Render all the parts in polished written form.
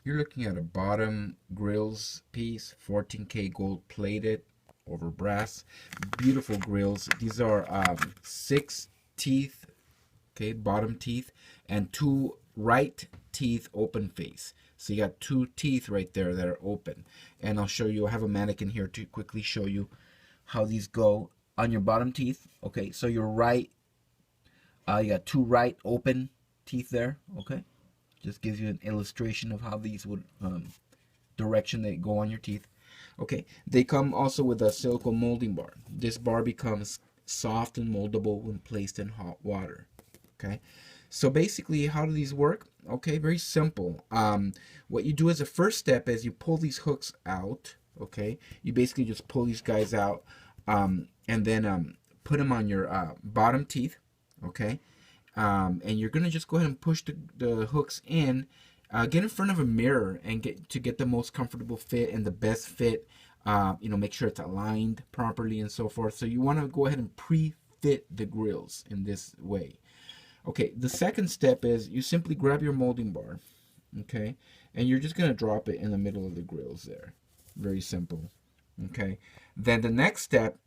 You're looking at a bottom grills piece, 14K gold plated over brass. Beautiful grills. These are 6 teeth, okay, bottom teeth, and 2 right teeth open face. So you got 2 teeth right there that are open. And I'll show you, I have a mannequin here to quickly show you how these go on your bottom teeth. Okay, so your right, you got 2 right open teeth there, okay? Just gives you an illustration of how these would direction they go on your teeth. Okay, they come also with a silicone molding bar. This bar becomes soft and moldable when placed in hot water. Okay, so basically, how do these work? Okay, very simple. What you do as a first step is you pull these hooks out. Okay, you basically just pull these guys out, and then put them on your bottom teeth. Okay, and you're gonna just go ahead and push the hooks in. Get in front of a mirror and get the most comfortable fit and the best fit. Make sure it's aligned properly and so forth. So you want to go ahead and pre-fit the grills in this way. Okay, the second step is you simply grab your molding bar, okay, and you're just gonna drop it in the middle of the grills there. Very simple. Okay, then the next step,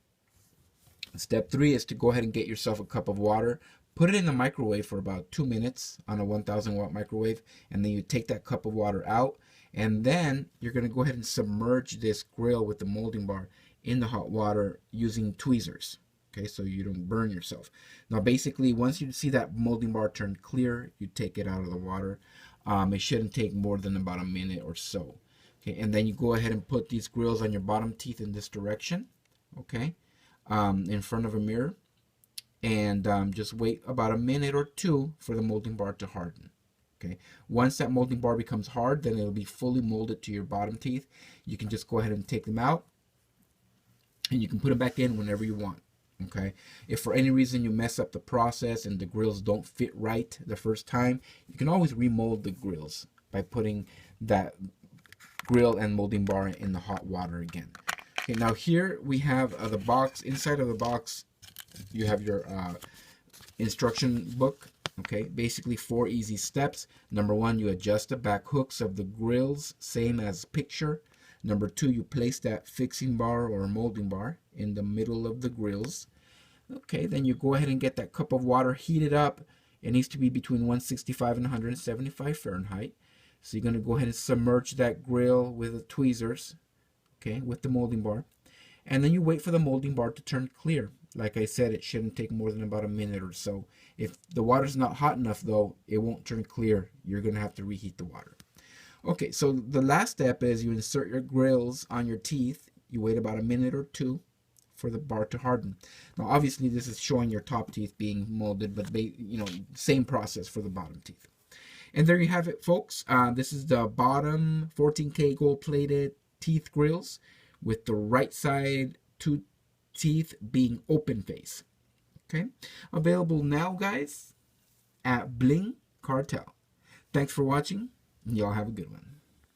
step 3, is to go ahead and get yourself a cup of water. Put it in the microwave for about 2 minutes on a 1000-watt microwave, and then you take that cup of water out, and then you're going to go ahead and submerge this grill with the molding bar in the hot water using tweezers, okay, so you don't burn yourself. Now basically, once you see that molding bar turn clear, you take it out of the water. It shouldn't take more than about a minute or so. Okay, and then you go ahead and put these grills on your bottom teeth in this direction, okay, in front of a mirror. And just wait about a minute or 2 for the molding bar to harden. Okay, once that molding bar becomes hard, then it'll be fully molded to your bottom teeth. You can just go ahead and take them out, and you can put them back in whenever you want. Okay, if for any reason you mess up the process and the grills don't fit right the first time, you can always remold the grills by putting that grill and molding bar in the hot water again. Okay, now here we have the box. Inside of the box, you have your instruction book. Okay, basically 4 easy steps. Number 1, you adjust the back hooks of the grills, same as picture. Number 2, you place that fixing bar or molding bar in the middle of the grills. Okay, then you go ahead and get that cup of water heated up. It needs to be between 165 and 175 Fahrenheit. So you're going to go ahead and submerge that grill with the tweezers, okay, with the molding bar. And then you wait for the molding bar to turn clear. Like I said, it shouldn't take more than about a minute or so. If the water's not hot enough, though, it won't turn clear. You're going to have to reheat the water. Okay, so the last step is you insert your grills on your teeth. You wait about a minute or 2 for the bar to harden. Now, obviously, this is showing your top teeth being molded, but same process for the bottom teeth. And there you have it, folks. This is the bottom 14K gold-plated teeth grills with the right side 2 teeth being open face. Okay, available now, guys, at Bling Cartel. Thanks for watching, and y'all have a good one.